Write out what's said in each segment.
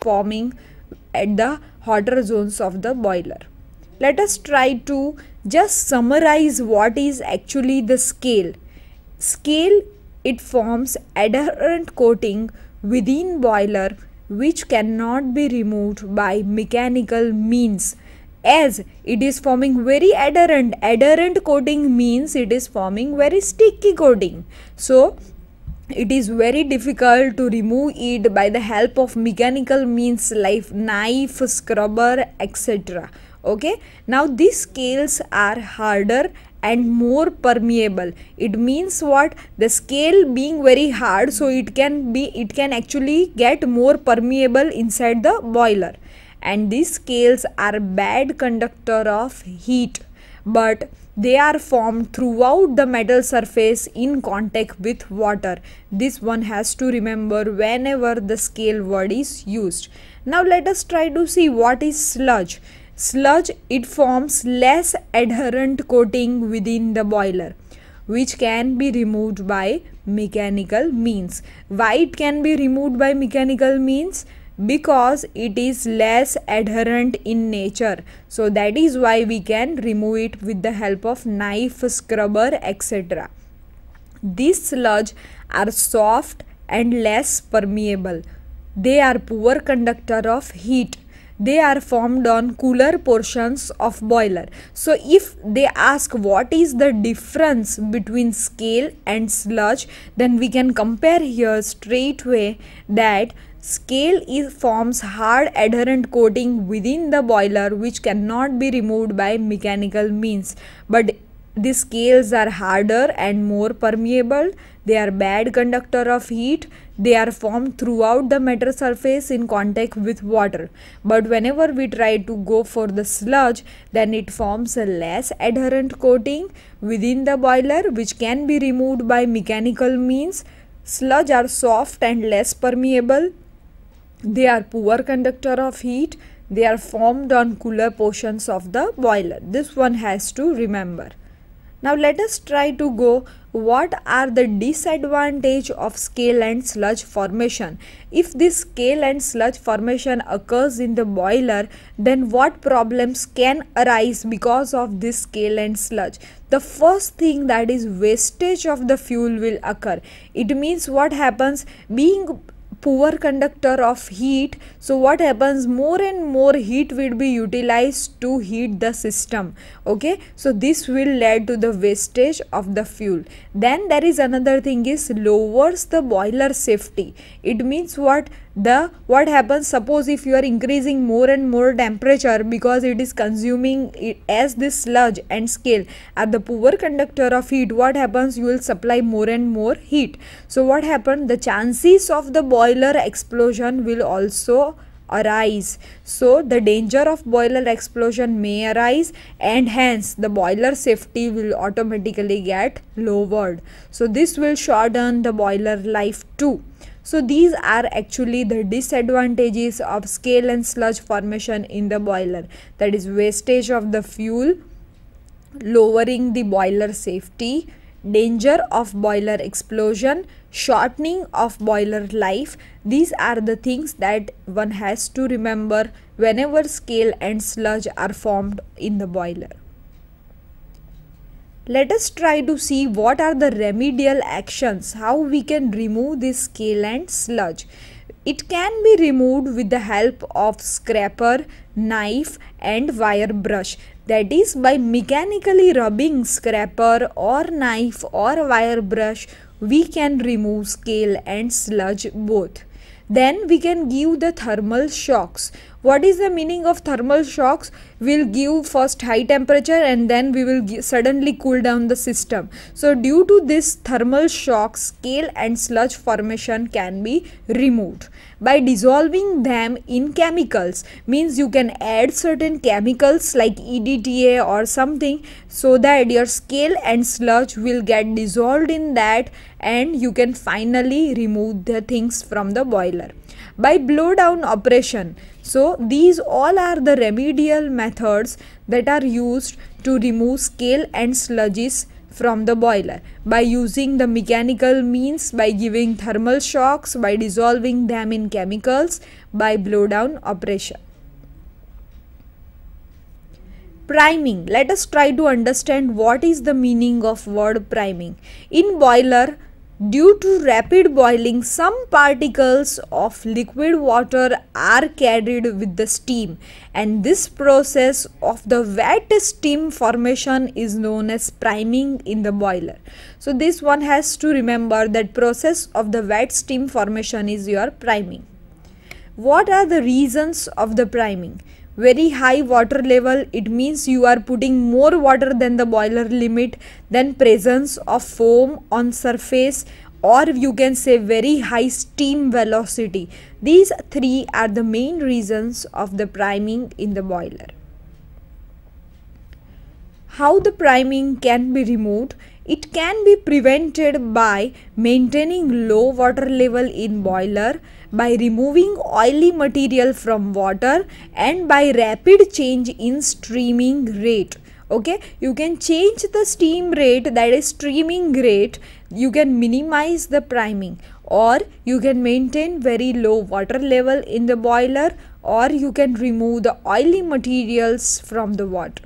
forming at the hotter zones of the boiler. Let us try to just summarize what is actually the scale. Scale, it forms adherent coating within boiler which cannot be removed by mechanical means, as it is forming very adherent coating means it is forming very sticky coating. So it is very difficult to remove it by the help of mechanical means like knife, scrubber, etc. Okay, now these scales are harder and more permeable. It means what? The scale being very hard, so it can actually get more permeable inside the boiler. And these scales are bad conductor of heat, but they are formed throughout the metal surface in contact with water. This one has to remember whenever the scale word is used. Now let us try to see what is sludge. Sludge, it forms less adherent coating within the boiler which can be removed by mechanical means. Why it can be removed by mechanical means? Because it is less adherent in nature. So that is why we can remove it with the help of knife, scrubber, etc. These sludge are soft and less permeable. They are poor conductor of heat. They are formed on cooler portions of boiler. So if they ask what is the difference between scale and sludge, then we can compare here straightway that scale forms hard adherent coating within the boiler which cannot be removed by mechanical means, but the scales are harder and more permeable. They are bad conductor of heat. They are formed throughout the metal surface in contact with water. But whenever we try to go for the sludge, then it forms a less adherent coating within the boiler which can be removed by mechanical means. Sludge are soft and less permeable. They are poor conductor of heat. They are formed on cooler portions of the boiler. This one has to remember. Now let us try to go what are the disadvantage of scale and sludge formation. If this scale and sludge formation occurs in the boiler, then what problems can arise because of this scale and sludge? The first thing, that is wastage of the fuel, will occur. It means what happens, being poor conductor of heat, so what happens, more and more heat will be utilized to heat the system. Okay, so this will lead to the wastage of the fuel. Then there is another thing, is lowers the boiler safety. It means what happens, suppose if you are increasing more and more temperature, because it is consuming it, as this sludge and scale are the poor conductor of heat, what happens, you will supply more and more heat. So what happens, the chances of the boiler explosion will also arise. So the danger of boiler explosion may arise, and hence the boiler safety will automatically get lowered. So this will shorten the boiler life too. So these are actually the disadvantages of scale and sludge formation in the boiler, that is wastage of the fuel, lowering the boiler safety, danger of boiler explosion, shortening of boiler life. These are the things that one has to remember whenever scale and sludge are formed in the boiler. Let us try to see what are the remedial actions, how we can remove this scale and sludge. It can be removed with the help of scraper, knife and wire brush. That is, by mechanically rubbing scraper or knife or wire brush, we can remove scale and sludge both. Then we can give the thermal shocks. What is the meaning of thermal shocks? We'll give first high temperature and then we will suddenly cool down the system. So due to this thermal shock, scale and sludge formation can be removed. By dissolving them in chemicals, means you can add certain chemicals like EDTA or something, so that your scale and sludge will get dissolved in that and you can finally remove the things from the boiler. By blow down operation, so these all are the remedial methods that are used to remove scale and sludges from the boiler by using the mechanical means, by giving thermal shocks, by dissolving them in chemicals, by blowdown operation. Priming. Let us try to understand what is the meaning of word priming. In boiler, due to rapid boiling, some particles of liquid water are carried with the steam, and this process of the wet steam formation is known as priming in the boiler. So this one has to remember that process of the wet steam formation is your priming. What are the reasons of the priming? Very high water level, it means you are putting more water than the boiler limit, then presence of foam on surface, or you can say very high steam velocity. These three are the main reasons of the priming in the boiler. How the priming can be removed? It can be prevented by maintaining low water level in boiler, by removing oily material from water, and by rapid change in streaming rate. Okay, you can change the steam rate, that is streaming rate. You can minimize the priming, or you can maintain very low water level in the boiler, or you can remove the oily materials from the water.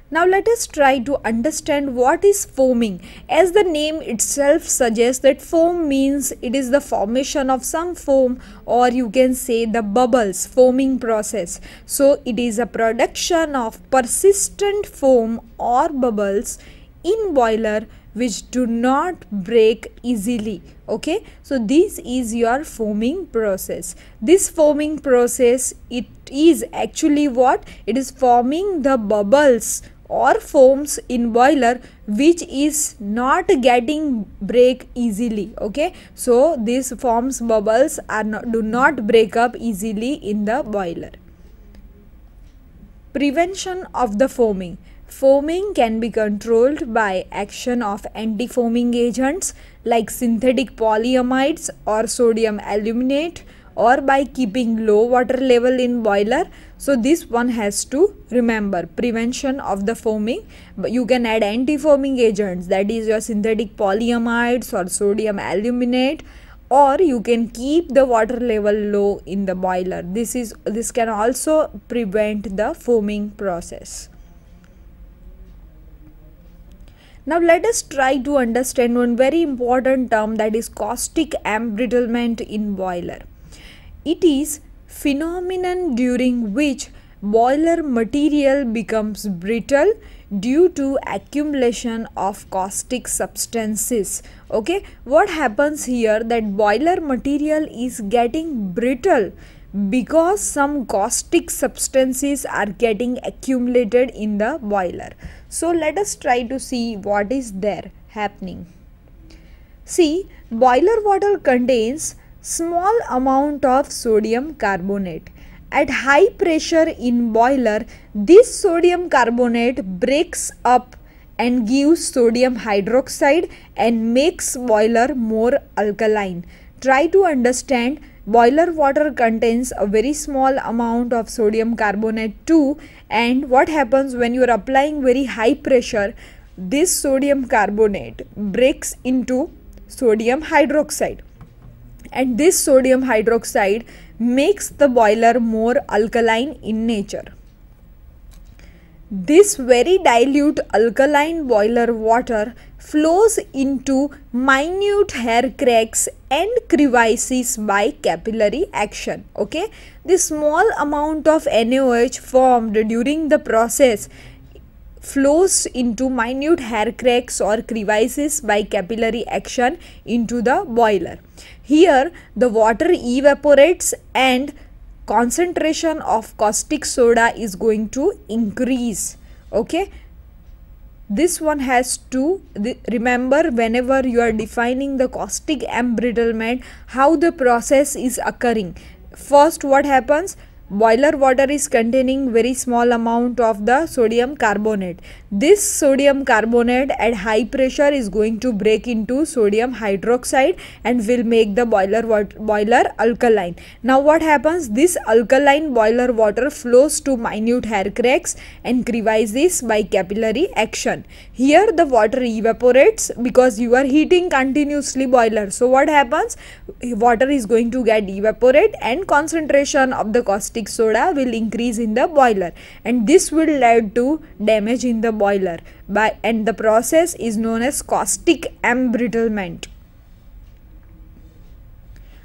Now let us try to understand what is foaming. As the name itself suggests, that foam means it is the formation of some foam, or you can say the bubbles, foaming process. So it is a production of persistent foam or bubbles in boiler which do not break easily. Okay, so this is your foaming process. This foaming process, it is actually what? It is forming the bubbles or foams in boiler which is not getting break easily. Okay, so these forms bubbles are do not break up easily in the boiler. Prevention of the foaming. Foaming can be controlled by action of anti-foaming agents like synthetic polyamides or sodium aluminate, or by keeping low water level in boiler. So this one has to remember prevention of the foaming. But you can add anti-foaming agents, that is your synthetic polyamides or sodium aluminate, or you can keep the water level low in the boiler. This can also prevent the foaming process. Now let us try to understand one very important term, that is caustic embrittlement in boiler. It is phenomenon during which boiler material becomes brittle due to accumulation of caustic substances. Okay, what happens here, that boiler material is getting brittle because some caustic substances are getting accumulated in the boiler. So let us try to see what is there happening. See, boiler water contains small amount of sodium carbonate. At high pressure in boiler, this sodium carbonate breaks up and gives sodium hydroxide and makes boiler more alkaline. Try to understand, boiler water contains a very small amount of sodium carbonate too, and what happens when you are applying very high pressure, this sodium carbonate breaks into sodium hydroxide, and this sodium hydroxide makes the boiler more alkaline in nature. This very dilute alkaline boiler water flows into minute hair cracks and crevices by capillary action. Okay, the small amount of NaOH formed during the process flows into minute hair cracks or crevices by capillary action into the boiler. Here the water evaporates and concentration of caustic soda is going to increase. Okay, this one has to remember whenever you are defining the caustic embrittlement, how the process is occurring. First, what happens? boiler water is containing very small amount of the sodium carbonate. This sodium carbonate at high pressure is going to break into sodium hydroxide and will make the boiler alkaline. Now what happens? This alkaline boiler water flows to minute hair cracks and crevices by capillary action. Here the water evaporates because you are heating continuously boiler. So what happens? Water is going to get evaporate and concentration of the caustic soda will increase in the boiler, and this will lead to damage in the boiler and the process is known as caustic embrittlement.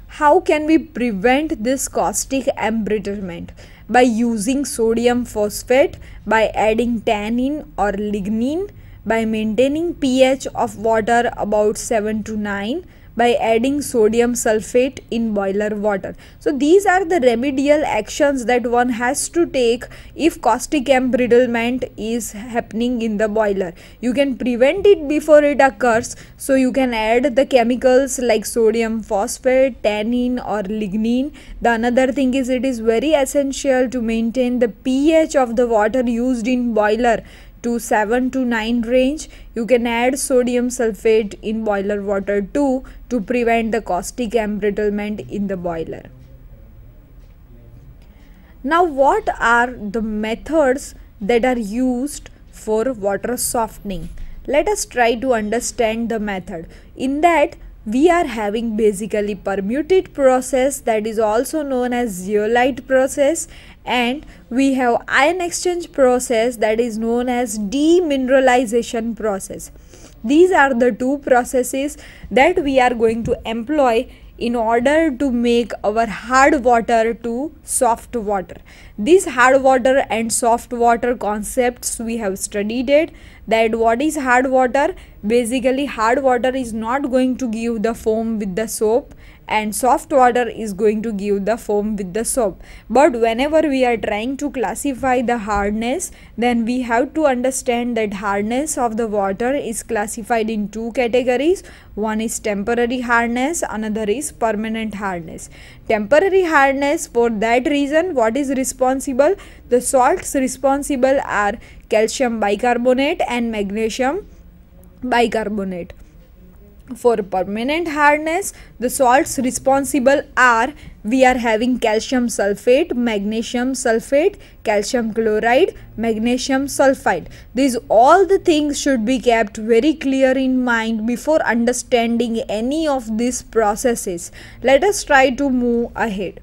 How can we prevent this caustic embrittlement? By using sodium phosphate, by adding tannin or lignin, by maintaining pH of water about 7 to 9, by adding sodium sulfate in boiler water. So these are the remedial actions that one has to take if caustic embrittlement is happening in the boiler. You can prevent it before it occurs, so you can add the chemicals like sodium phosphate, tannin or lignin. The another thing is, it is very essential to maintain the pH of the water used in boiler to 7 to 9 range. You can add sodium sulfate in boiler water too to prevent the caustic embrittlement in the boiler. Now what are the methods that are used for water softening? Let us try to understand the method. In that, we are having basically permutate process, that is also known as zeolite process, and we have ion exchange process, that is known as demineralization process. These are the two processes that we are going to employ in order to make our hard water to soft water. These hard water and soft water concepts we have studied it. That what is hard water? Basically hard water is not going to give the foam with the soap, and soft water is going to give the foam with the soap. But whenever we are trying to classify the hardness, then we have to understand that hardness of the water is classified in two categories. One is temporary hardness, another is permanent hardness. Temporary hardness, for that reason, what is responsible? The salts responsible are calcium bicarbonate and magnesium bicarbonate. For permanent hardness, the salts responsible are, we are having calcium sulfate, magnesium sulfate, calcium chloride, magnesium sulfide. These all the things should be kept very clear in mind before understanding any of these processes. Let us try to move ahead.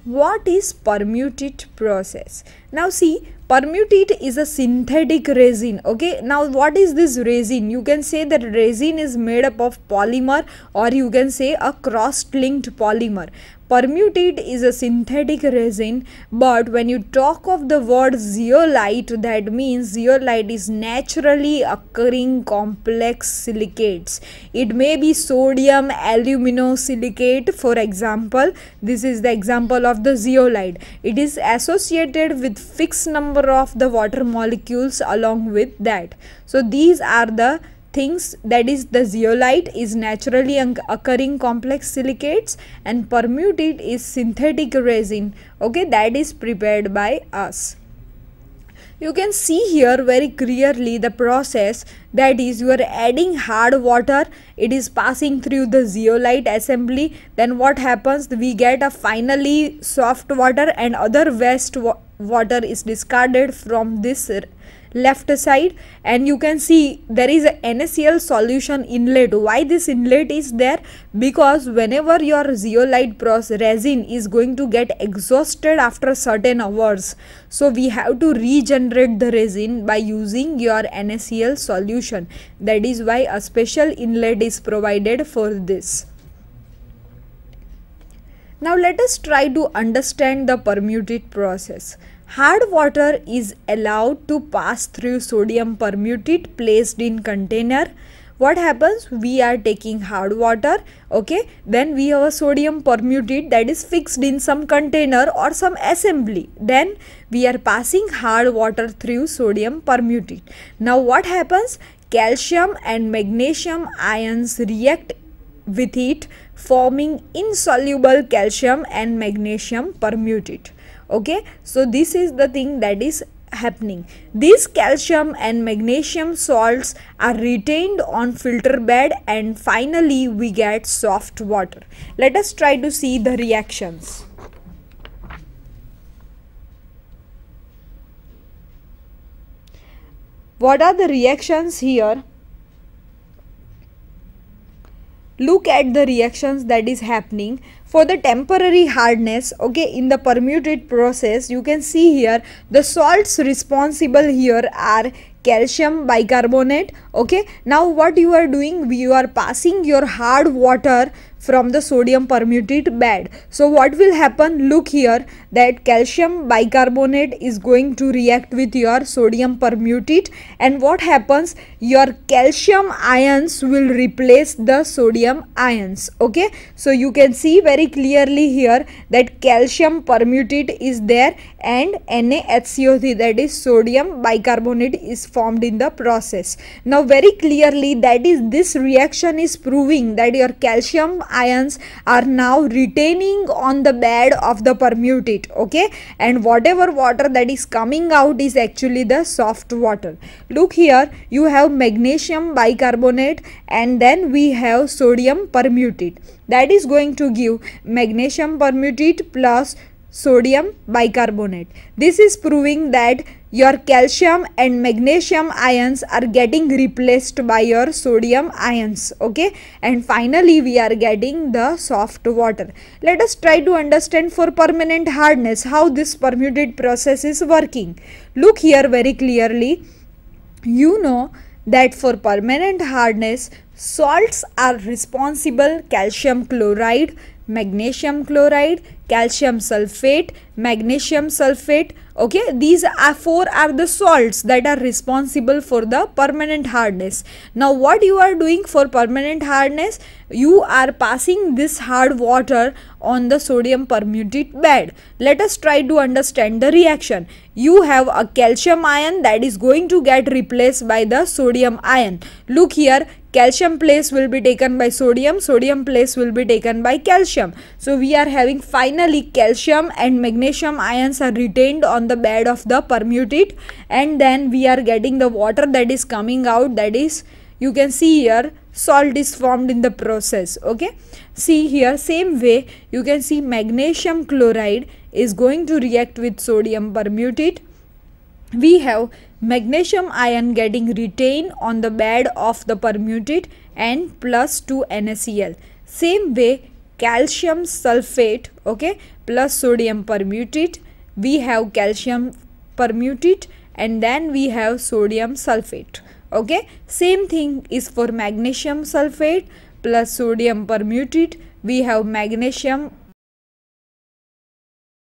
What is permutate process? Now see, permutate is a synthetic resin. Okay, now what is this resin? You can say that resin is made up of polymer, or you can say a cross-linked polymer. Permutate is a synthetic resin, but when you talk of the word zeolite, that means zeolite is naturally occurring complex silicates. It may be sodium aluminosilicate, for example. This is the example of the zeolite. It is associated with fixed number of the water molecules along with that. So these are the things, that is the zeolite is naturally occurring complex silicates, and permutate is synthetic resin, okay, that is prepared by us. You can see here very clearly the process, that is, you are adding hard water, it is passing through the zeolite assembly, then what happens? We get a finally soft water, and other waste water is discarded from this left side, and you can see there is a NaCl solution inlet. Why this inlet is there? Because whenever your zeolite resin is going to get exhausted after certain hours, so we have to regenerate the resin by using your NaCl solution. That is why a special inlet is provided for this. Now let us try to understand the permutate process. Hard water is allowed to pass through sodium permutate placed in container. What happens? We are taking hard water, okay, then we have a sodium permutate that is fixed in some container or some assembly. Then we are passing hard water through sodium permutate. Now what happens? Calcium and magnesium ions react with it, forming insoluble calcium and magnesium permutate. Okay, so this is the thing that is happening. These calcium and magnesium salts are retained on filter bed, and finally we get soft water. Let us try to see the reactions. What are the reactions here? Look at the reactions that is happening. For the temporary hardness, okay, in the permutate process, you can see here the salts responsible here are calcium bicarbonate. Okay, now what you are doing, you are passing your hard water from the sodium permutate bed. So what will happen, look here, that calcium bicarbonate is going to react with your sodium permutate, and what happens, your calcium ions will replace the sodium ions. Okay, so you can see very clearly here that calcium permutate is there and NaHCO3, that is sodium bicarbonate, is formed in the process. Now very clearly, that is, this reaction is proving that your calcium ions are now retaining on the bed of the permutate. Okay, and whatever water that is coming out is actually the soft water. Look here, you have magnesium bicarbonate and then we have sodium permutate. That is going to give magnesium permutate plus sodium bicarbonate. This is proving that your calcium and magnesium ions are getting replaced by your sodium ions. Okay, and finally we are getting the soft water. Let us try to understand for permanent hardness how this permutate process is working. Look here very clearly. You know that for permanent hardness, salts are responsible: calcium chloride, magnesium chloride, calcium sulfate, magnesium sulfate. Okay, these are four are the salts that are responsible for the permanent hardness. Now what you are doing for permanent hardness, you are passing this hard water on the sodium permutate bed. Let us try to understand the reaction. You have a calcium ion that is going to get replaced by the sodium ion. Look here, calcium place will be taken by sodium, sodium place will be taken by calcium. So we are having finally calcium and magnesium ions are retained on the bed of the permutate, and then we are getting the water that is coming out, that is, you can see here, salt is formed in the process. Okay, see here, same way you can see magnesium chloride is going to react with sodium permutate. We have magnesium ion getting retained on the bed of the permutate and plus 2 NaCl. Same way calcium sulfate, okay, plus sodium permutate, we have calcium permutate and then we have sodium sulfate. Okay, same thing is for magnesium sulfate plus sodium permutate, we have magnesium